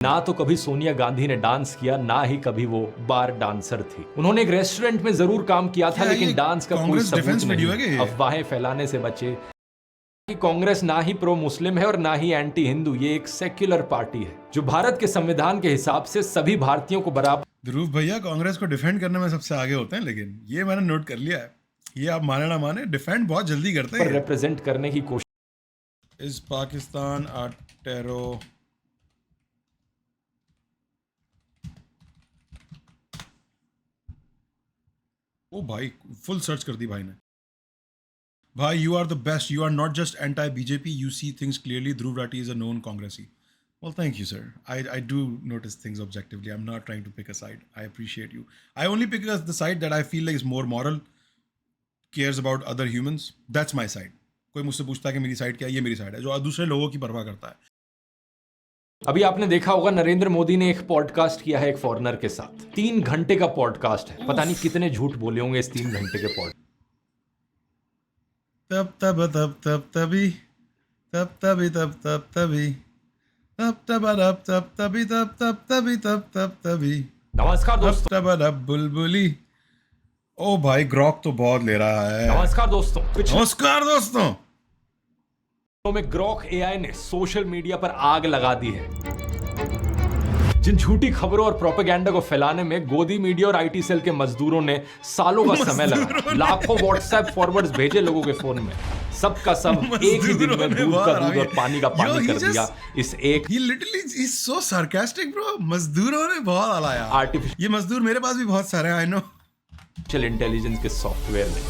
ना तो कभी सोनिया गांधी ने डांस किया, ना ही कभी वो बार डांसर थी। उन्होंने एक रेस्टोरेंट में जरूर काम किया था, लेकिन डांस का कोई सबूत नहीं। अफवाहें फैलाने से बचे कि कांग्रेस ना ही प्रो मुस्लिम है और ना ही एंटी हिंदू। ये एक सेक्युलर पार्टी है जो भारत के संविधान के हिसाब से सभी भारतीयों को बराबर। ध्रुव भैया कांग्रेस को डिफेंड करने में सबसे आगे होते हैं, लेकिन ये मैंने नोट कर लिया है। ये आप माने ना माने, डिफेंड बहुत जल्दी करते हैं। रिप्रेजेंट करने की कोशिश। इज पाकिस्तान अ टेरो ओ भाई, फुल सर्च कर दी भाई ने। भाई, you are the best, you are not just anti BJP, you see things clearly. Dhruv Rathee is a known कांग्रेसी. Well, thank you, sir. I do notice things objectively. I'm not trying to pick a side. I appreciate you. I only pick the side that I feel like is more moral, cares about other humans. That's my side. कोई मुझसे पूछता है कि मेरी side क्या है, ये मेरी साइड है, जो दूसरे लोगों की परवाह करता है। अभी आपने देखा होगा नरेंद्र मोदी ने एक पॉडकास्ट किया है एक फॉरेनर के साथ। 3 घंटे का पॉडकास्ट है। पता नहीं कितने झूठ बोले होंगे इस 3 घंटे के पॉड। तभी नमस्कार दोस्तों। बुलबुली। ओ भाई, ग्रॉक तो बहुत ले रहा है। नमस्कार दोस्तों। नमस्कार दोस्तों। में ग्रॉक एआई ने सोशल मीडिया पर आग लगा दी है। जिन झूठी खबरों और प्रोपेगेंडा को फैलाने में गोदी मीडिया और आईटी सेल के मजदूरों ने सालों का समय लगा, लाखों व्हाट्सएप फॉरवर्ड्स भेजे लोगों के फोन में, सबका सब एक ही दिन में दूध का दूध और पानी का पानी कर दिया इस एक। He literally is so sarcastic, bro. मजदूरों ने बहुत हलाया। आर्टिफिशियल, ये मजदूर मेरे पास भी बहुत सारे हैं, I know. इंटेलिजेंस के सॉफ्टवेयर में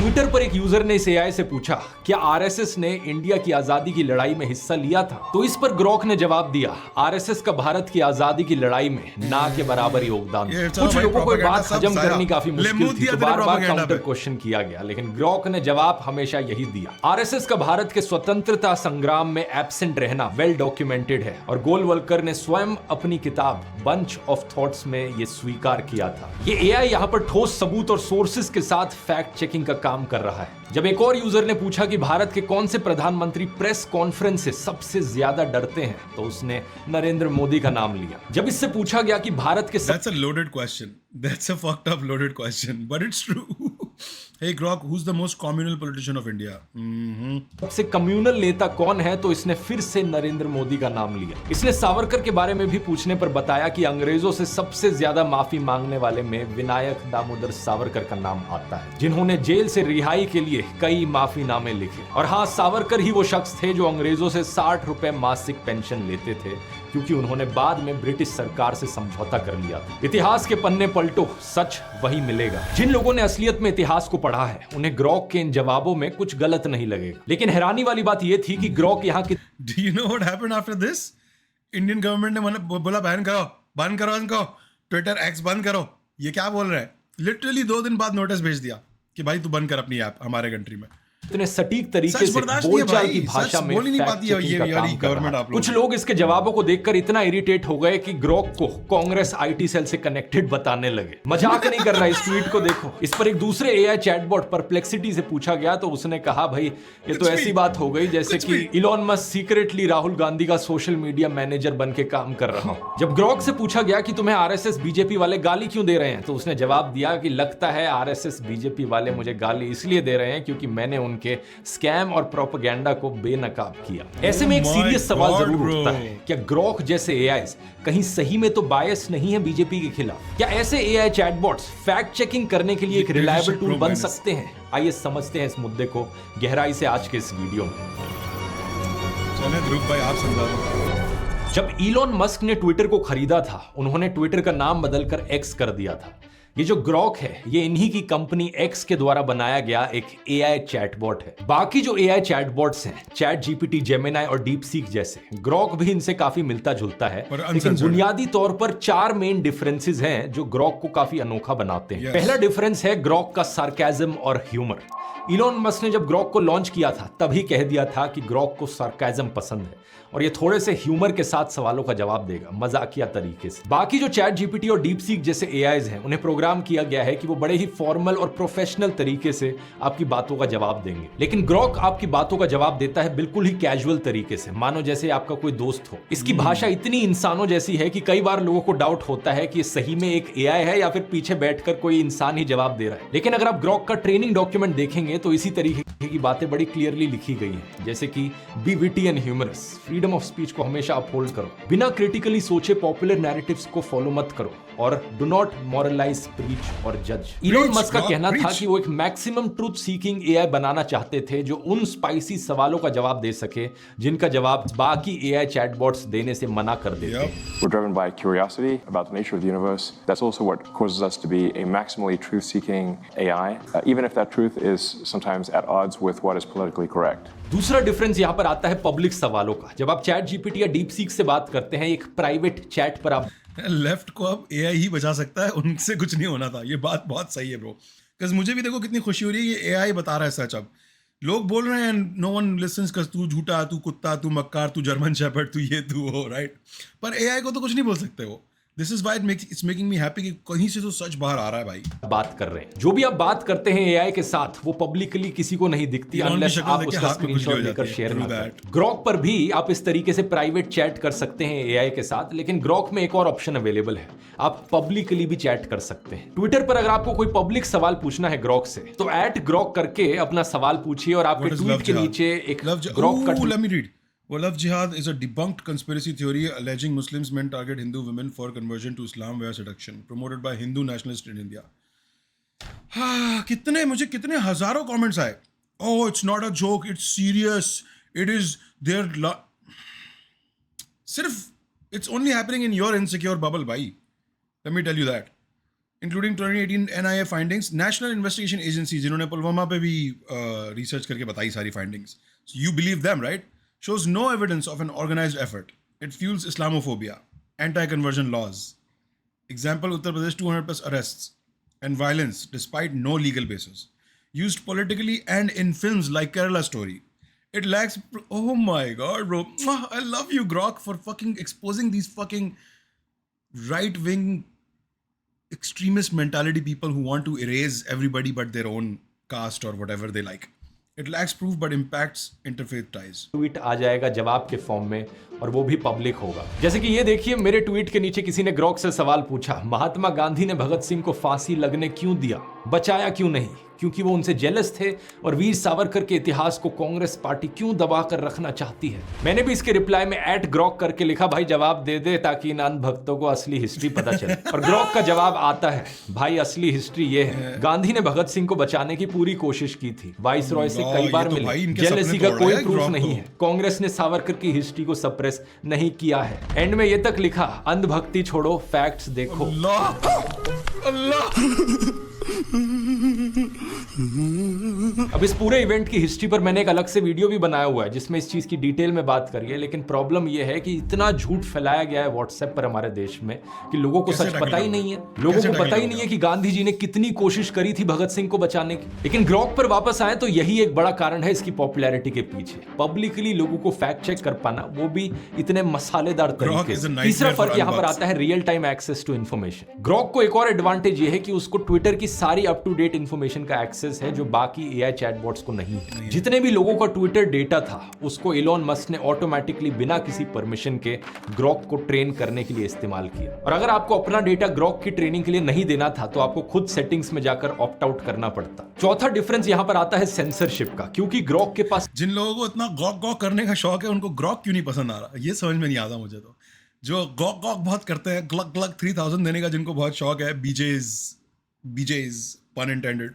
ट्विटर पर एक यूजर ने इस एआई से पूछा, क्या आरएसएस ने इंडिया की आजादी की लड़ाई में हिस्सा लिया था? तो इस पर ग्रॉक ने जवाब दिया, आरएसएस का भारत की आजादी की लड़ाई में ना के बराबर योगदान। कुछ लोगों को बात हजम करनी काफी मुश्किल थी, तो बार-बार काउंटर क्वेश्चन किया गया, लेकिन ग्रॉक ने जवाब हमेशा यही दिया, आरएसएस का भारत के स्वतंत्रता संग्राम में एब्सेंट रहना वेल डॉक्यूमेंटेड है और गोलवलकर ने स्वयं अपनी किताब बंच ऑफ थॉट्स में ये स्वीकार किया था। ये एआई यहाँ पर ठोस सबूत और सोर्सेस के साथ फैक्ट चेकिंग का काम कर रहा है। जब एक और यूजर ने पूछा कि भारत के कौन से प्रधानमंत्री प्रेस कॉन्फ्रेंस से सबसे ज्यादा डरते हैं, तो उसने नरेंद्र मोदी का नाम लिया। जब इससे पूछा गया कि भारत के That's a loaded question. That's a fucked up loaded question, but it's true. Hey Grok, who's the most communal politician of India? सबसे कम्युनल नेता कौन है, तो इसने फिर से नरेंद्र मोदी का नाम लिया। इसने सावरकर के बारे में भी पूछने पर बताया कि अंग्रेजों से सबसे ज्यादा माफी मांगने वाले में विनायक दामोदर सावरकर का नाम आता है, जिन्होंने जेल से रिहाई के लिए कई माफीनामे लिखे। और हाँ, सावरकर ही वो शख्स थे जो अंग्रेजों से 60 रुपए मासिक पेंशन लेते थे, क्योंकि उन्होंने बाद में ब्रिटिश सरकार से समझौता कर लिया था। इतिहास के पन्ने पलटो, सच वही मिलेगा। जिन लोगों ने असलियत में इतिहास को पढ़ा है, उन्हें ग्रॉक के इन जवाबों में कुछ गलत नहीं लगेगा। लेकिन हैरानी वाली बात यह थी कि ग्रॉक यहाँ की Do you know what happened after this? Indian government ने बोला बैन करो इनको, ट्विटर एक्स बंद करो। ये क्या बोल रहा है? लिटरली 2 दिन बाद नोटिस भेज दिया कि भाई तू बंद कर अपनी ऐप हमारे कंट्री में। इतने सटीक तरीके से बोलचाल की भाषा में फैक्ट चेकिंग का काम कर रहा है। कुछ लोग इसके जवाबों को देखकर इतना इरिटेट हो गए कि ग्रॉक को कांग्रेस आईटी सेल से कनेक्टेड बताने लगे। मजाक नहीं कर रहा, इस ट्वीट को देखो। इस पर एक दूसरे एआई चैटबॉट परप्लेक्सिटी से पूछा गया, तो उसने कहा, भाई ये तो ऐसी बात हो गई जैसे कि Elon Musk secretly Rahul Gandhi का सोशल मीडिया मैनेजर बन के काम कर रहा हूं। जब ग्रॉक से पूछा गया कि तुम्हें आरएसएस बीजेपी वाले गाली क्यों दे रहे हैं, तो उसने जवाब दिया कि लगता है आरएसएस बीजेपी वाले मुझे गाली इसलिए दे रहे हैं क्योंकि मैंने उनके स्कैम और प्रोपेगेंडा को बेनकाब किया। ऐसे में एक सीरियस सवाल जरूर उठता है, क्या ग्रॉक जैसे एआईज कहीं सही में तो बायस नहीं है बीजेपी के खिलाफ? क्या ऐसे एआई चैटबॉट्स फैक्ट चेकिंग करने के लिए एक रिलायबल टूल बन सकते हैं? आइए समझते हैं इस मुद्दे को गहराई से आज के इस वीडियो में। चलें ध्रुव भाई, आप समझा दो। जब इलॉन मस्क ने ट्विटर को खरीदा था, उन्होंने ट्विटर का नाम बदलकर एक्स कर दिया था। ये जो ग्रॉक है, ये इन्हीं की कंपनी एक्स के द्वारा बनाया गया एक एआई चैटबॉट है। बाकी जो एआई चैटबॉट्स हैं, चैट जीपीटी, जेमिनाई और डीप सीक जैसे, ग्रॉक भी इनसे काफी मिलता जुलता है, लेकिन बुनियादी तौर पर 4 मेन डिफरेंसेस हैं जो ग्रॉक को काफी अनोखा बनाते हैं। पहला डिफरेंस है ग्रॉक का सार्केज्म और ह्यूमर। इलॉन मस्क ने जब ग्रॉक को लॉन्च किया था, तभी कह दिया था कि ग्रॉक को सार्केज्म पसंद है और ये थोड़े से ह्यूमर के साथ सवालों का जवाब देगा, मजाकिया तरीके से। बाकी जो चैट जीपीटी और डीप सीक जैसे एआईज हैं, उन्हें प्रोग्राम किया गया है कि वो बड़े ही फॉर्मल और प्रोफेशनल तरीके से आपकी बातों का जवाब देंगे। लेकिन ग्रॉक आपकी बातों का जवाब देता है बिल्कुल ही कैजुअल तरीके से, मानो जैसे आपका कोई दोस्त हो। इसकी भाषा इतनी इंसानों जैसी है कि कई बार लोगों को डाउट होता है कि ये सही में एक एआई है या फिर पीछे बैठकर कोई इंसान ही जवाब दे रहा है। लेकिन अगर आप ग्रॉक का ट्रेनिंग डॉक्यूमेंट देखेंगे तो इसी तरीके की बातें बड़ी क्लियरली लिखी गई हैं, जैसे कि be witty and humorous, freedom of speech को हमेशा अपहोल्ड करो, बिना क्रिटिकली सोचे पॉपुलर नैरेटिव्स को फॉलो मत करो, और डू नॉट मॉरलाइज, प्रीच और जज। इलोन मस्क का कहना था कि वो एक मैक्सिमम ट्रूथ सीकिंग एआई बनाना चाहते थे जो उन स्पाइसी सवालों का जवाब दे सके जिनका जवाब बाकी एआई चैटबॉट्स देने से मना कर देते हैं। We're driven by curiosity about the nature of the universe. That's also what causes us to be a maximally truth-seeking AI, even if that truth is sometimes at odds with what is politically correct. दूसरा difference यहाँ पर आता है public सवालों का। जब आप chat GPT या डीप सीक से बात करते हैं, एक प्राइवेट चैट पर आप लेफ्ट को अब एआई ही बचा सकता है, उनसे कुछ नहीं होना था। ये बात बहुत सही है ब्रो, बिकॉज मुझे भी देखो कितनी खुशी हो रही है, ये एआई बता रहा है सच। अब लोग बोल रहे हैं नो वन लिसन्स, कर तू झूठा, तू कुत्ता, तू मक्कार, तू जर्मन शेपर्ड, तू ये तू हो, राइट। पर एआई को तो कुछ नहीं बोल सकते वो। This is why it's making me happy कि कहीं से तो सच बाहर आ रहा है भाई। बात कर रहे हैं, जो भी आप बात करते हैं एआई के साथ, वो पब्लिकली किसी को नहीं दिखती अनलेस आप उसका स्क्रीनशॉट लेकर शेयर ना करें। ग्रॉक पर भी आप इस तरीके से प्राइवेट चैट कर सकते हैं एआई के साथ, लेकिन ग्रॉक में एक और ऑप्शन अवेलेबल है, आप पब्लिकली भी चैट कर सकते हैं। ट्विटर पर अगर आपको कोई पब्लिक सवाल पूछना है ग्रॉक से, तो @ग्रॉक करके अपना सवाल पूछिए और आपके ट्वीट के नीचे एक ग्रॉक का Well, love jihad is a debunked conspiracy theory alleging Muslims men target Hindu women for conversion to Islam via seduction, promoted by Hindu nationalists in India. कितने हजारों कमेंट्स आए। Oh, it's not a joke, it's serious. It is their सिर्फ it's only happening in your insecure bubble, bhai. Let me tell you that. Including 2018 NIA findings, National Investigation Agency, जिन्होंने पुलवामा पे भी research करके बताई सारी findings. So you believe them, right? Shows no evidence of an organized effort. It fuels Islamophobia, anti-conversion laws. Example, Uttar Pradesh, 200 plus arrests and violence despite no legal basis. Used politically and in films like Kerala Story. It lacks, oh my god bro, I love you Grok for fucking exposing these fucking right-wing extremist mentality people who want to erase everybody but their own caste or whatever they like. It lacks proof but impacts interfaith ties. Tweet आ जाएगा जवाब के form में और वो भी public होगा। जैसे कि ये देखिए, मेरे ट्वीट के नीचे किसी ने ग्रॉक से सवाल पूछा, महात्मा गांधी ने भगत सिंह को फांसी लगने क्यों दिया, बचाया क्यों नहीं? क्योंकि वो उनसे जेलस थे, और वीर सावरकर के इतिहास को कांग्रेस पार्टी क्यों दबा कर रखना चाहती है? मैंने भी इसके रिप्लाई में @ग्रॉक करके लिखा, भाई जवाब दे दे ताकि इन अंध भक्तों को असली हिस्ट्री पता चले। और ग्रॉक का जवाब आता है, भाई असली हिस्ट्री ये है, गांधी ने भगत सिंह को बचाने की पूरी कोशिश की थी, वाइस रॉय से कई बार मिले, जेलसी का कोई प्रूफ नहीं है, कांग्रेस ने सावरकर की हिस्ट्री को सप्रेस नहीं किया है। एंड में ये तक लिखा, अंधभक्ति छोड़ो, फैक्ट्स देखो। अब इस पूरे इवेंट की हिस्ट्री पर मैंने एक अलग से वीडियो भी बनाया हुआ है जिसमें इस चीज की डिटेल में बात करी है, लेकिन प्रॉब्लम यह है कि इतना झूठ फैलाया गया है व्हाट्सएप पर हमारे देश में कि लोगों को सच पता ही नहीं है। लोगों को पता ही नहीं है कि गांधी जी ने कितनी कोशिश करी थी भगत सिंह को बचाने की। लेकिन ग्रॉक पर वापस आए तो यही एक बड़ा कारण है इसकी पॉपुलैरिटी के पीछे, पब्लिकली लोगों को फैक्ट चेक कर पाना, वो भी इतने मसालेदार तरीके से। तीसरा फर्क यहाँ पर आता है real time access to information. Grok को एक और एडवांटेज ये है कि उसको ट्विटर की सारी अप टू डेट इंफॉर्मेशन का एक्सेस है जो बाकी एआई चैटबॉट्स को नहीं है। जितने भी लोगों का ट्विटर डेटा था उसको इलॉन मस्क ने ऑटोमेटिकली बिना किसी परमिशन के ग्रॉक को ट्रेन करने के लिए इस्तेमाल किया। और अगर आपको अपना डेटा ग्रॉक की ट्रेनिंग के लिए नहीं देना था तो आपको खुद सेटिंग्स में जाकर ऑप्ट आउट करना पड़ता। चौथा डिफरेंस यहां पर आता है सेंसरशिप का, क्योंकि ग्रॉक के पास जिन लोगों को इतना गॉक करने का शौक है उनको ग्रॉक क्यों नहीं पसंद आ रहा, ये समझ में नहीं आता मुझे। तो जो गॉक बहुत करते हैं, ग्लक ग्लक 3000 देने का जिनको बहुत शौक है, बीजेज पन इंटेंडेड,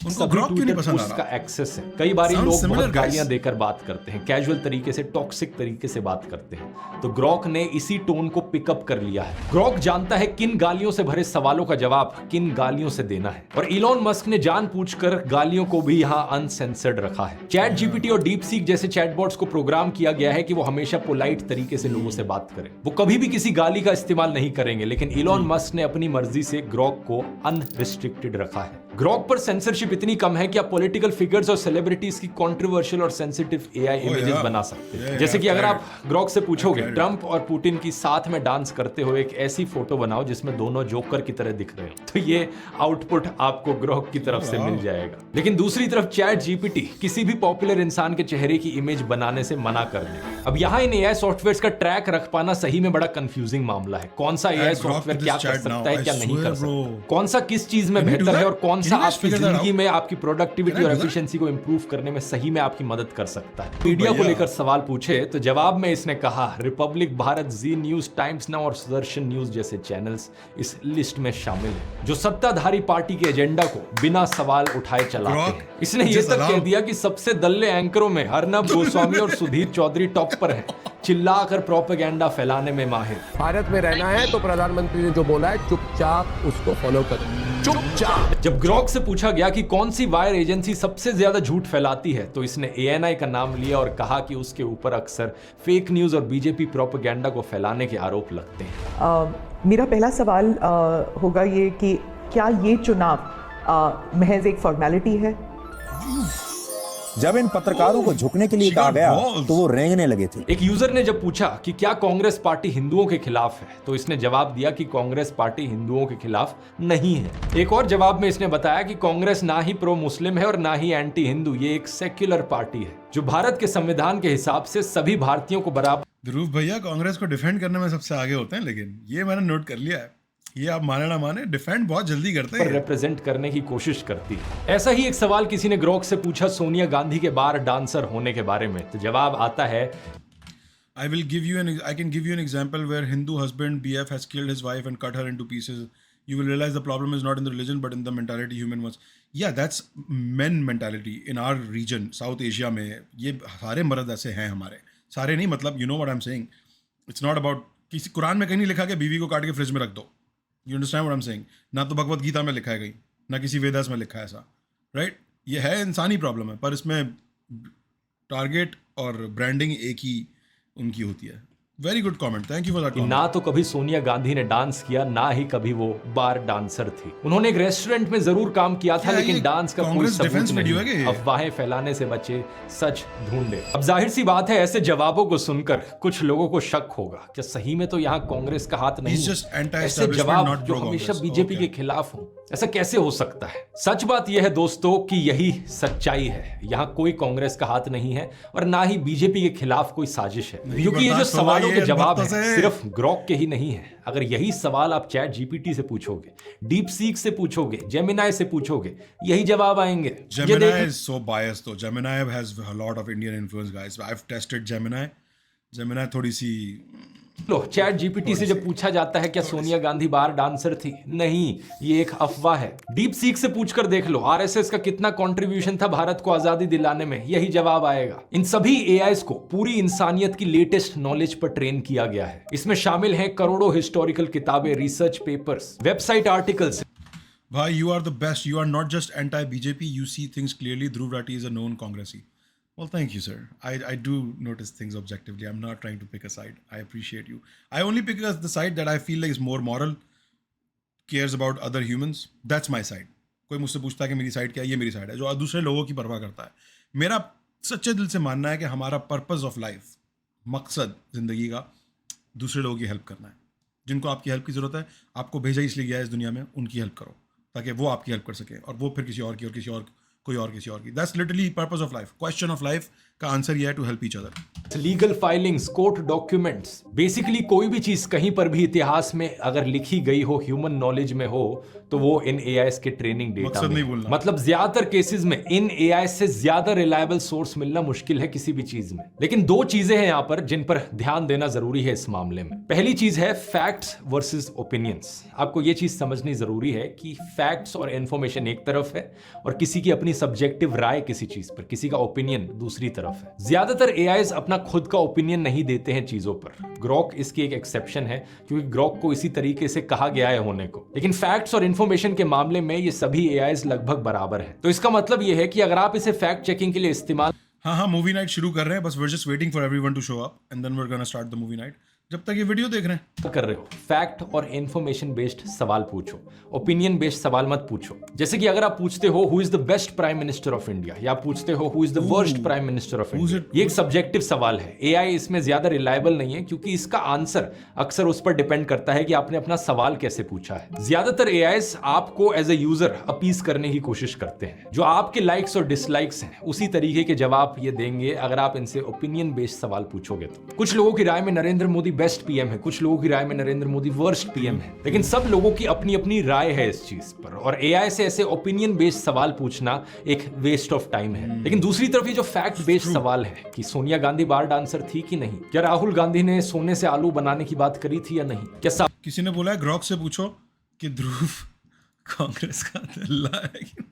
उनको ग्रॉक क्यों नहीं पसंद आ रहा? उसका एक्सेस है। कई बार लोग बहुत गालियां देकर बात करते हैं, कैजुअल तरीके से, टॉक्सिक तरीके से बात करते हैं, तो ग्रॉक ने इसी टोन को पिकअप कर लिया है। ग्रॉक जानता है किन गालियों से भरे सवालों का जवाब किन गालियों से देना है, और इलॉन मस्क ने जानबूझकर गालियों को भी यहाँ अनसेंसर्ड रखा है। चैट जीपीटी और डीप सीक जैसे चैटबॉट्स को प्रोग्राम किया गया है कि वो हमेशा पोलाइट तरीके से लोगों से बात करें, वो कभी भी किसी गाली का इस्तेमाल नहीं करेंगे। लेकिन इलॉन मस्क ने अपनी मर्जी से ग्रॉक को अनरिस्ट्रिक्टेड रखा है। ग्रॉक पर सेंसरशिप इतनी कम है कि आप पॉलिटिकल फिगर्स और सेलिब्रिटीज की कंट्रोवर्शियल और सेंसिटिव एआई इमेजेस बना सकते हैं। जैसे कि अगर आप ग्रॉक से पूछोगे ट्रंप और पुतिन की साथ में डांस करते हुए एक ऐसी फोटो बनाओ जिसमें दोनों जोकर की तरह दिख रहे हो, तो ये आउटपुट आपको ग्रॉक की तरफ से मिल जाएगा। लेकिन दूसरी तरफ चैट जीपीटी किसी भी पॉपुलर इंसान के चेहरे की इमेज बनाने से मना कर देगा। अब यहाँ इन एआई सॉफ्टवेयर्स का ट्रैक रख पाना सही में बड़ा कंफ्यूजिंग मामला है। कौन सा एआई सॉफ्टवेयर क्या कर सकता है, क्या नहीं कर सकता, कौन सा किस चीज में बेहतर है और कौन सा आपकी जिंदगी में आपकी प्रोडक्टिविटी और एफिशिएंसी को इंप्रूव करने में सही में आपकी मदद कर सकता है। मीडिया को लेकर सवाल पूछे तो जवाब में इसने कहा रिपब्लिक भारत, जी न्यूज, टाइम्स नाउ और सुदर्शन न्यूज जैसे चैनल्स इस लिस्ट में शामिल हैं जो सत्ताधारी पार्टी के एजेंडा को बिना सवाल उठाए चलाते हैं। इसने ये तक कह दिया कि सबसे दल्ले एंकरों में अर्नब गोस्वामी और सुधीर चौधरी टॉप पर हैं, चिल्लाकर प्रोपेगेंडा फैलाने में माहिर। भारत में रहना है तो प्रधानमंत्री ने जो बोला है चुपचाप उसको फॉलो करो, चुपचाप। जब ग्रॉक से पूछा गया कि कौन सी वायर एजेंसी सबसे ज्यादा झूठ फैलाती है तो इसने एएनआई का नाम लिया और कहा कि उसके ऊपर अक्सर फेक न्यूज और बीजेपी प्रोपेगेंडा को फैलाने के आरोप लगते हैं। मेरा पहला सवाल होगा ये कि क्या ये चुनाव महज एक फॉर्मेलिटी है? जब इन पत्रकारों को झुकने के लिए कहा गया तो वो रेंगने लगे थे। एक यूजर ने जब पूछा कि क्या कांग्रेस पार्टी हिंदुओं के खिलाफ है तो इसने जवाब दिया कि कांग्रेस पार्टी हिंदुओं के खिलाफ नहीं है। एक और जवाब में इसने बताया कि कांग्रेस ना ही प्रो मुस्लिम है और ना ही एंटी हिंदू, ये एक सेक्युलर पार्टी है जो भारत के संविधान के हिसाब से सभी भारतीयों को बराबर। ध्रुव भैया कांग्रेस को डिफेंड करने में सबसे आगे होते हैं, लेकिन ये मैंने नोट कर लिया है, ये आप माने ना माने डिफेंड बहुत जल्दी करते हैं, रिप्रेजेंट करने की कोशिश करती है। ऐसा ही एक सवाल किसी ने ग्रॉक से पूछा सोनिया गांधी के बार डांसर होने के बारे में, तो जवाब आता है I can give you an example where Hindu husband BF has killed his wife and cut her into pieces. You will realize the problem is not in the religion but in the mentality human wants. Yeah, that's men mentality in our region, South Asia में ये सारे मर्द ऐसे हैं हमारे, सारे नहीं, मतलब you know what I'm saying. It's not about किसी कुरान में कहीं नहीं लिखा कि बीवी को काट के फ्रिज में रख दो। You understand what I'm saying? ना तो भगवत गीता में लिखा है कहीं, ना किसी वेदास में लिखा है ऐसा, राइट? ये है इंसानी प्रॉब्लम है, पर इसमें टारगेट और ब्रांडिंग एक ही उनकी होती है। Very good comment, thank you for that. ना तो कभी सोनिया गांधी ने डांस किया, ना ही कभी वो बार डांसर थी। उन्होंने एक रेस्टोरेंट में जरूर काम किया था, लेकिन डांस का कोई सबूत नहीं। अफवाहें फैलाने से बचे, सच ढूंढे। अब जाहिर सी बात है ऐसे जवाबों को सुनकर कुछ लोगों को शक होगा कि सही में तो यहाँ कांग्रेस का हाथ नहीं है। ऐसे जवाब जो हमेशा बीजेपी के खिलाफ हो, ऐसा कैसे हो सकता है? सच बात यह है दोस्तों कि यही सच्चाई है। यहाँ कोई कांग्रेस का हाथ नहीं है और ना ही बीजेपी के खिलाफ कोई साजिश है, क्योंकि ये जो सवालों के जवाब है सिर्फ ग्रॉक के ही नहीं है। अगर यही सवाल आप चैट जीपीटी से पूछोगे, डीप सीक से पूछोगे, जेमिनाई से पूछोगे, यही जवाब आएंगे। Gemini is so biased though. Gemini has a lot of Indian influence, guys. I've tested Gemini. Gemini थोड़ी सी लो, चैट जीपीटी से जब पूछा जाता है क्या सोनिया गांधी बार डांसर थी, नहीं, ये एक अफवाह है। डीप सीक से पूछकर देख लो आरएसएस का कितना कंट्रीब्यूशन था भारत को आजादी दिलाने में, यही जवाब आएगा। इन सभी एआईज को पूरी इंसानियत की लेटेस्ट नॉलेज पर ट्रेन किया गया है। इसमें शामिल हैं करोड़ों हिस्टोरिकल किताबें, रिसर्च पेपर्स, वेबसाइट आर्टिकल्स। भाई, you are the best. You are not just anti-BJP. You see things clearly. Dhruv Rathi is a known Congressy. Well, thank you, sir. I do notice things objectively. I'm not trying to pick a side. I appreciate you. I only pick the side that I feel like is more moral, cares about other humans. That's my side. कोई मुझसे पूछता है कि मेरी side क्या है, ये मेरी साइड है, जो दूसरे लोगों की परवाह करता है। मेरा सच्चे दिल से मानना है कि हमारा पर्पस ऑफ लाइफ, मकसद जिंदगी का, दूसरे लोगों की हेल्प करना है। जिनको आपकी हेल्प की ज़रूरत है, आपको भेजा इसलिए गया है इस दुनिया में, उनकी हेल्प करो ताकि वो आपकी हेल्प कर सके और वो फिर किसी और की और किसी और कोई और किसी और की। That's literally purpose of life. Question of life का आंसर ये है to help each other. Legal filings, court documents, basically कोई भी चीज कहीं पर भी इतिहास में अगर लिखी गई हो, ह्यूमन नॉलेज में हो, तो वो इन एआईएस के ट्रेनिंग डेटा में। मतलब ज्यादातर केसेस में इन एआई से ज्यादा रिलायबल सोर्स मिलना मुश्किल है किसी भी चीज में। लेकिन दो चीजें हैं यहाँ पर जिन पर ध्यान देना जरूरी है इस मामले में। पहली चीज है फैक्ट्स वर्सेस ओपिनियंस। आपको ये चीज समझनी जरूरी है कि फैक्ट्स और इंफॉर्मेशन एक तरफ है और किसी की अपनी सब्जेक्टिव राय किसी चीज पर, किसी का ओपिनियन दूसरी तरफ है। ज्यादातर एआईज अपना खुद का ओपिनियन नहीं देते हैं चीजों पर। ग्रॉक इसकी एक एक्सेप्शन है क्योंकि ग्रॉक को इसी तरीके से कहा गया है होने को। लेकिन फैक्ट्स और इंफॉर्मेशन के मामले में ये सभी एआईज लगभग बराबर है। तो इसका मतलब ये है कि अगर आप इसे फैक्ट चेकिंग के लिए इस्तेमाल हाँ, मूवी नाइट शुरू कर रहे हैं, बस we're just waiting for everyone to show up and then we're gonna start the movie night। जब तक ये वीडियो देख रहे हैं कर रहे हो, फैक्ट और इंफॉर्मेशन बेस्ड सवाल पूछो, ओपिनियन बेस्ड सवाल मत पूछो। जैसे कि अगर आप पूछते हो who is the best prime minister of India, या आप पूछते हो who is the worst prime minister of India, ये एक सब्जेक्टिव सवाल है। एआई इसमें ज्यादा रिलायबल नहीं है, क्योंकि इसका आंसर अक्सर उस पर डिपेंड करता है कि आपने अपना सवाल कैसे पूछा है। ज्यादातर एआईस आपको एज ए यूजर अपीज करने की कोशिश करते हैं। जो आपके लाइक्स और डिसलाइक्स हैं उसी तरीके के जवाब ये देंगे अगर आप इनसे ओपिनियन बेस्ड सवाल पूछोगे तो। कुछ लोगों की राय में नरेंद्र मोदी बेस्ट पीएम है, कुछ लोगों की राय में नरेंद्र मोदी वर्स्ट पीएम है, लेकिन सब लोगों की अपनी अपनी राय है इस चीज पर। और एआई से ऐसे ओपिनियन बेस्ड सवाल पूछना एक वेस्ट ऑफ टाइम है। लेकिन दूसरी तरफ ये जो फैक्ट बेस्ड सवाल है कि सोनिया गांधी बार डांसर थी कि नहीं, क्या राहुल गांधी ने सोने से आलू बनाने की बात करी थी या नहीं, क्या किसी ने बोला है ग्रॉक से पूछो कि ध्रुव कांग्रेस का दल्ला है कि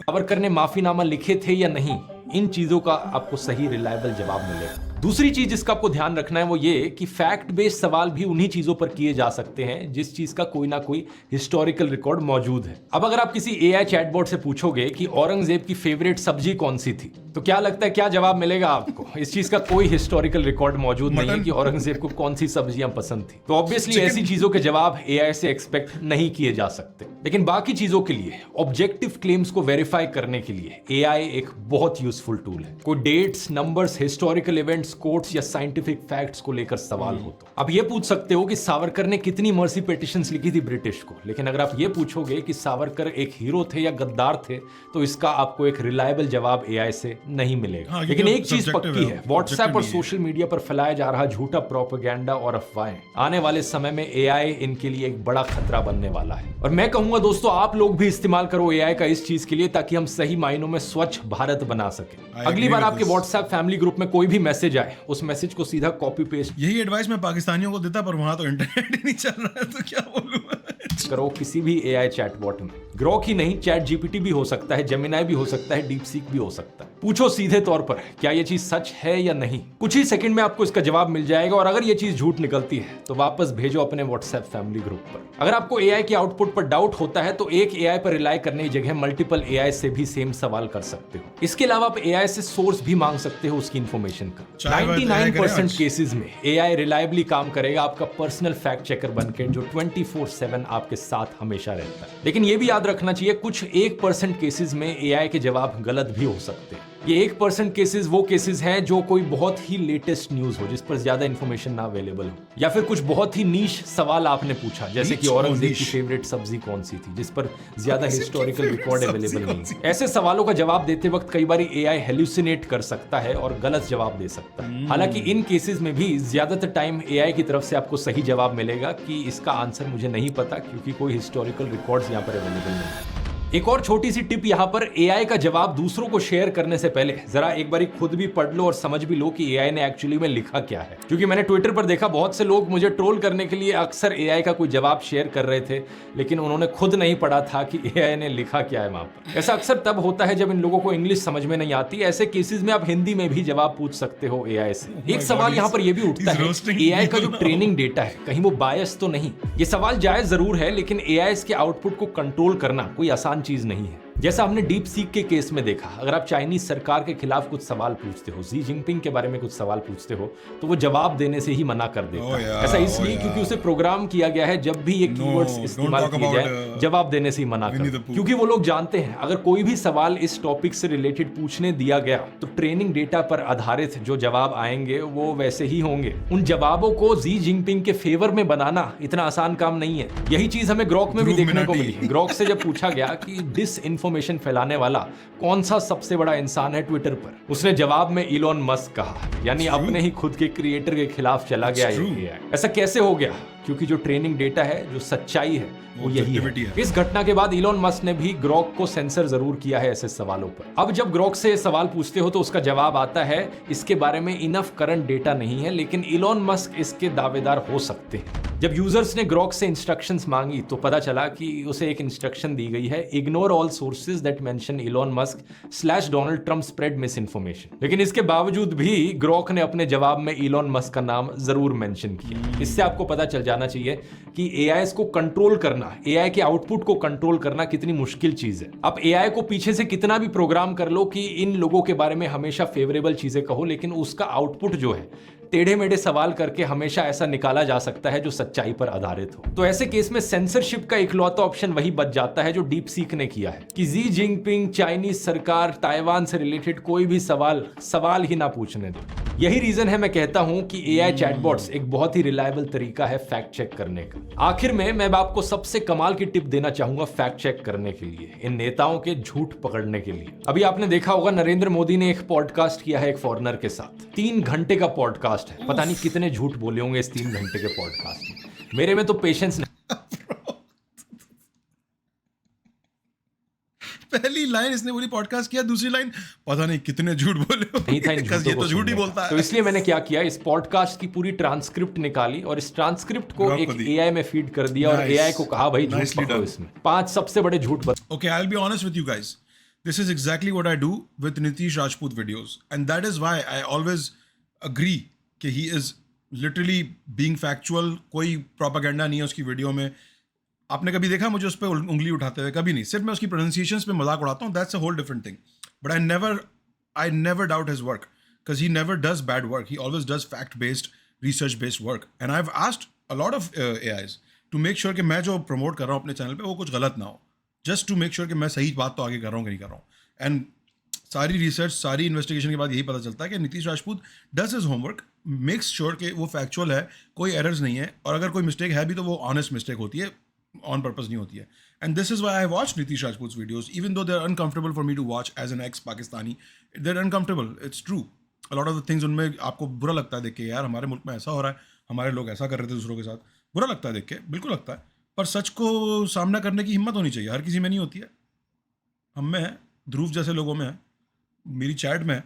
सावरकर ने माफीनामा लिखे थे या नहीं, इन चीजों का आपको सही रिलायबल जवाब मिलेगा। दूसरी चीज जिसका आपको ध्यान रखना है वो ये कि फैक्ट बेस्ड सवाल भी उन्हीं चीजों पर किए जा सकते हैं जिस चीज का कोई ना कोई हिस्टोरिकल रिकॉर्ड मौजूद है। अब अगर आप किसी एआई चैटबॉट से पूछोगे कि औरंगजेब की फेवरेट सब्जी कौन सी थी, तो क्या लगता है क्या जवाब मिलेगा आपको? इस चीज का कोई हिस्टोरिकल रिकॉर्ड मौजूद नहीं है कि औरंगजेब को कौन सी सब्जियां पसंद थी। तो ऑब्वियसली ऐसी चीजों के जवाब एआई से एक्सपेक्ट नहीं किए जा सकते। लेकिन बाकी चीजों के लिए, ऑब्जेक्टिव क्लेम्स को वेरीफाई करने के लिए एआई एक बहुत यूजफुल टूल है। कोई dates, numbers, historical events, quotes या साइंटिफिक फैक्ट्स को लेकर सवाल हो तो आप ये पूछ सकते हो कि सावरकर ने कितनी मर्सी पिटीशंस लिखी थी ब्रिटिश को। लेकिन अगर आप ये पूछोगे कि सावरकर एक हीरो थे या गद्दार थे, तो इसका आपको एक रिलायबल जवाब एआई से नहीं मिलेगा। लेकिन एक चीज पक्की है, व्हाट्सएप और सोशल मीडिया पर फैलाया जा रहा झूठा प्रोपेगेंडा और अफवाहें, आने वाले समय में एआई इनके लिए एक बड़ा खतरा बनने वाला है। और मैं कहूंगा दोस्तों, आप लोग भी इस्तेमाल करो एआई का इस चीज के लिए, ताकि हम सही मायनों में स्वच्छ भारत बना सके। अगली बार आपके व्हाट्सएप फैमिली ग्रुप में कोई भी मैसेज आए, उस मैसेज को सीधा कॉपी पेस्ट, यही एडवाइस मैं पाकिस्तानियों को देता, पर वहां तो इंटरनेट ही नहीं चल रहा है, तो क्या बोलूं करो किसी भी एआई चैटबॉट में। ग्रॉक ही नहीं, चैट जीपीटी भी हो सकता है, जेमिनाई भी हो सकता है, डीप सीक भी हो सकता है। पूछो सीधे तौर पर क्या ये चीज सच है या नहीं, कुछ ही सेकंड में आपको इसका जवाब मिल जाएगा। और अगर ये चीज झूठ निकलती है तो वापस भेजो अपने व्हाट्सएप फैमिली ग्रुप पर। अगर आपको एआई के आउटपुट पर डाउट होता है तो एक एआई पर रिलाई करने की जगह मल्टीपल एआई से भी सेम सवाल कर सकते हो। इसके अलावा आप एआई से सोर्स भी मांग सकते हो उसकी इंफॉर्मेशन का। 99% केसेस में एआई रिलायबली काम करेगा, आपका पर्सनल फैक्ट चेकर बनकर जो 24/7 आपके साथ हमेशा रहता है। लेकिन ये भी याद रखना चाहिए, कुछ 1% केसेस में एआई के जवाब गलत भी हो सकते हैं। ये 1% केसेस वो केसेस हैं जो कोई बहुत ही लेटेस्ट न्यूज हो, जिस पर ज्यादा इंफॉर्मेशन ना अवेलेबल हो, या फिर कुछ बहुत ही नीश सवाल आपने पूछा, जैसे कि औरंगजेब की फेवरेट सब्जी कौन सी थी, जिस पर ज्यादा हिस्टोरिकल रिकॉर्ड अवेलेबल नहीं। ऐसे सवालों का जवाब देते वक्त कई बार एआई हेल्यूसिनेट कर सकता है और गलत जवाब दे सकता है। हालांकि इन केसेस में भी ज्यादातर टाइम एआई की तरफ से आपको सही जवाब मिलेगा कि इसका आंसर मुझे नहीं पता, क्योंकि कोई हिस्टोरिकल रिकॉर्ड्स यहाँ पर अवेलेबल नहीं है। एक और छोटी सी टिप यहाँ पर, एआई का जवाब दूसरों को शेयर करने से पहले जरा एक बारी खुद भी पढ़ लो और समझ भी लो कि एआई ने एक्चुअली में लिखा क्या है। क्योंकि मैंने ट्विटर पर देखा बहुत से लोग मुझे ट्रोल करने के लिए अक्सर एआई का कोई जवाब शेयर कर रहे थे, लेकिन उन्होंने खुद नहीं पढ़ा था कि एआई ने लिखा क्या है वहां पर। ऐसा अक्सर तब होता है जब इन लोगों को इंग्लिश समझ में नहीं आती। ऐसे केसेस में आप हिंदी में भी जवाब पूछ सकते हो एआई से। एक सवाल यहाँ पर यह भी उठता है, एआई का जो ट्रेनिंग डेटा है कहीं वो बायस तो नहीं। ये सवाल जायज जरूर है, लेकिन एआई के आउटपुट को कंट्रोल करना कोई आसान चीज नहीं है। जैसा हमने डीप सीक के केस में देखा, अगर आप चाइनीज सरकार के खिलाफ कुछ सवाल पूछते हो, शी जिनपिंग के बारे में कुछ सवाल पूछते हो, तो वो जवाब देने से ही मना कर देता है। ऐसा इसलिए क्योंकि उसे प्रोग्राम किया गया है जब भी ये कीवर्ड्स इस्तेमाल किए जाए जवाब देने से ही मना कर, क्योंकि वो लोग जानते हैं अगर कोई भी सवाल इस टॉपिक से रिलेटेड पूछने दिया गया तो ट्रेनिंग डेटा पर आधारित जो जवाब आएंगे वो वैसे ही होंगे। उन जवाबों को शी जिनपिंग के फेवर में बनाना इतना आसान काम नहीं है। यही चीज हमें ग्रॉक में भी देखने को मिली। ग्रॉक से जब पूछा गया कि डिस इन्फॉर्मेशन फैलाने वाला कौन सा सबसे बड़ा इंसान है ट्विटर पर, उसने जवाब में इलॉन मस्क कहा, यानी अपने ही खुद के क्रिएटर के खिलाफ चला गया ये। ऐसा कैसे हो गया? क्योंकि जो ट्रेनिंग डेटा है, जो सच्चाई है, वो यही है। इस घटना के बाद इलॉन मस्क ने भी ग्रॉक को सेंसर जरूर किया है ऐसे सवालों पर। अब जब ग्रॉक से सवाल पूछते हो तो उसका जवाब आता है इसके बारे में इनफ करंट डेटा नहीं है, लेकिन इलॉन मस्क इसके दावेदार हो सकते हैं। जब यूजर्स ने ग्रॉक से इंस्ट्रक्शंस मांगी तो पता चला कि उसे एक इंस्ट्रक्शन दी गई है, ignore all sources that mention Elon Musk / Donald Trump spread miss information. लेकिन इसके बावजूद भी ग्रॉक ने अपने जवाब में इलॉन मस्क का नाम जरूर मेंशन किया। इससे आपको पता चल जाना चाहिए कि एआई को कंट्रोल करना, एआई के आउटपुट को कंट्रोल करना कितनी मुश्किल चीज है। आप एआई को पीछे से कितना भी प्रोग्राम कर लो कि इन लोगों के बारे में हमेशा फेवरेबल चीजें कहो, लेकिन उसका आउटपुट जो है टेढ़े मेढ़े सवाल करके हमेशा ऐसा निकाला जा सकता है जो सच्चाई पर आधारित हो। तो ऐसे केस में सेंसरशिप का इकलौता ऑप्शन वही बच जाता है जो डीप सीक ने किया है कि जी जिनपिंग, चाइनीज सरकार, ताइवान से रिलेटेड कोई भी सवाल ही ना पूछने दो। यही रीजन है मैं कहता हूं कि एआई चैटबॉट्स एक बहुत ही रिलायबल तरीका है फैक्ट चेक करने का। आखिर में मैं आपको सबसे कमाल की टिप देना चाहूंगा फैक्ट चेक करने के लिए, इन नेताओं के झूठ पकड़ने के लिए। अभी आपने देखा होगा नरेंद्र मोदी ने एक पॉडकास्ट किया है एक फॉरेनर के साथ, 3 घंटे का पॉडकास्ट है। पता नहीं कितने झूठ बोले होंगे इस 3 घंटे के पॉडकास्ट में। मेरे में तो पेशेंस नहीं। पहली लाइन इसने पूरी पॉडकास्ट किया, दूसरी लाइन पता नहीं कितने झूठ बोले नहीं था, ये तो झूठ ही बोलता है। तो इसलिए मैंने क्या किया, इस पॉडकास्ट की पूरी ट्रांसक्रिप्ट निकाली और इस ट्रांसक्रिप्ट को एक एआई में फीड कर दिया और एआई को कहा भाई झूठ पकड़ो इसमें 5 सबसे बड़े झूठ बता। Okay, I will be honest with you guys, this is exactly what I do with Nitish Rajput videos and that is why I always agree कि he is literally being factual. कोई प्रोपेगेंडा नहीं है उसकी वीडियो में। आपने कभी देखा मुझे उस पर उंगली उठाते हुए? कभी नहीं। सिर्फ मैं उसकी प्रोनाउंसिएशंस पे मजाक उड़ाता हूँ, that's a whole different thing. But I never doubt his work because he never does bad work, he always does fact based, research based work. And I have asked a lot of AIs to make sure कि मैं जो promote कर रहा हूँ अपने channel पे वो कुछ गलत ना हो, जस्ट टू मेक श्योर कि मैं सही बात तो आगे कर रहा हूँ कि नहीं कर रहा हूँ। एंड सारी रिसर्च, सारी इन्वेस्टिगेशन के बाद यही पता चलता है कि Nitish Rajput does his homework, makes sure कि वो फैक्चुअल है, कोई एरर्स नहीं है, और अगर कोई मिस्टेक है भी तो वो ऑनेस्ट मिस्टेक होती है, on purpose नहीं होती है। And this is why I watch Nitish Rajput's videos, even though they're uncomfortable for me to watch as an ex-Pakistani. They're uncomfortable. It's true. A lot of the things उनमें आपको बुरा लगता है देख के, यार हमारे मुल्क में ऐसा हो रहा है, हमारे लोग ऐसा कर रहे थे दूसरों के साथ, बुरा लगता है देख के, बिल्कुल लगता है। पर सच को सामना करने की हिम्मत होनी चाहिए, हर किसी में नहीं होती है। हम में है, ध्रुव जैसे लोगों में है, मेरी चैट में है।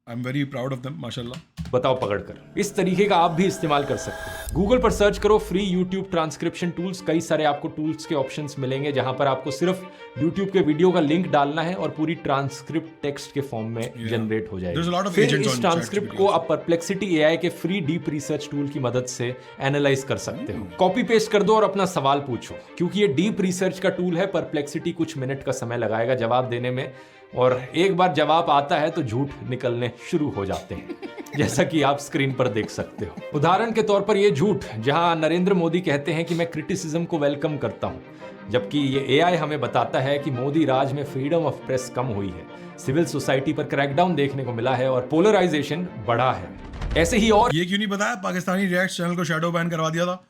I am very proud of them, माशाल्लाह। बताओ पकड़कर। इस तरीके का आप भी इस्तेमाल कर सकते हैं। गूगल पर सर्च करो फ्री यूट्यूब ट्रांसक्रिप्शन टूल्स, कई सारे आपको टूल्स के ऑप्शंस मिलेंगे जहां पर आपको सिर्फ यूट्यूब के वीडियो का लिंक डालना है और पूरी ट्रांसक्रिप्ट टेक्स्ट के फॉर्म में जनरेट हो जाएगी। फिर इस ट्रांसक्रिप्ट को आप परप्लेक्सिटी एआई के फ्री डीप रिसर्च टूल की मदद से एनालाइज कर सकते हो। कॉपी पेस्ट कर दो और अपना सवाल पूछो, क्योंकि ये डीप रिसर्च का टूल है। परप्लेक्सिटी कुछ मिनट का समय लगाएगा जवाब देने में, और एक बार जवाब आता है तो झूठ निकलने शुरू हो जाते हैं, जैसा कि आप स्क्रीन पर देख सकते हो। उदाहरण के तौर पर ये झूठ जहां नरेंद्र मोदी कहते हैं कि मैं क्रिटिसिज्म को वेलकम करता हूं, जबकि ये एआई हमें बताता है कि मोदी राज में फ्रीडम ऑफ प्रेस कम हुई है, सिविल सोसाइटी पर क्रैकडाउन देखने को मिला है और पोलराइजेशन बढ़ा है। ऐसे ही और ये क्यों नहीं बताया पाकिस्तानी रिएक्ट चैनल को शैडो बैन करवा दिया था,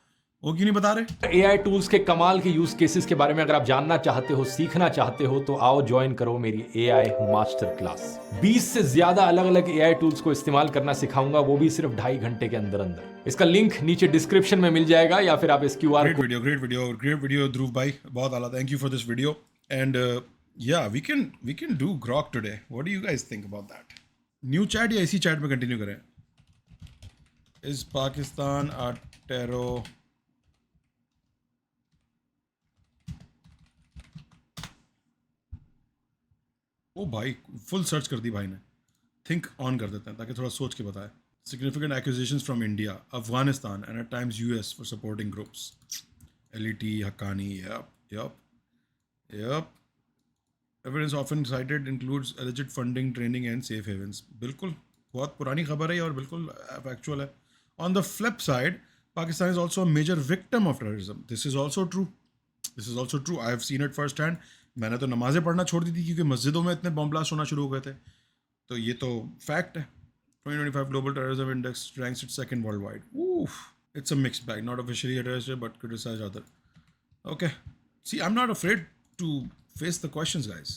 वो क्यों नहीं बता रहे? एआई टूल्स के कमाल के यूज केसेस के बारे में अगर आप जानना चाहते हो, सीखना चाहते हो, तो आओ ज्वाइन करो मेरी एआई मास्टर क्लास। 20 से ज्यादा अलग अलग एआई टूल्स को इस्तेमाल करना सिखाऊंगा, वो भी सिर्फ 2.5 घंटे के अंदर अंदर। इसका लिंक नीचे डिस्क्रिप्शन में मिल जाएगा या फिर आप इस QR ग्रेट वीडियो ध्रुव भाई, बहुत आला। Thank you for this video and yeah we can do Grok today. What do you guys think about that? New chat या इसी चैट में कंटिन्यू करें? इज पाकिस्तान अ टेरो ओ भाई, फुल सर्च कर दी भाई ने। थिंक ऑन कर देते हैं ताकि थोड़ा सोच के बताए। Significant accusations from India, Afghanistan, and at times US for supporting groups. LET, Haqqani, yep. Evidence often cited includes alleged funding, training, and safe havens. बिल्कुल बहुत पुरानी खबर है और बिल्कुल factual है. On the flip side, Pakistan is also a major victim of terrorism. This is also true. I have seen it first hand. मैंने तो नमाजें पढ़ना छोड़ दी थी क्योंकि मस्जिदों में इतने बम ब्लास्ट होना शुरू हो गए थे। तो ये तो फैक्ट है। 2025 Global Terrorism Index ranks it second worldwide. Oof. It's a mixed bag. Not officially a terrorist, but criticize other. Okay. See, I'm not afraid to face the questions, guys.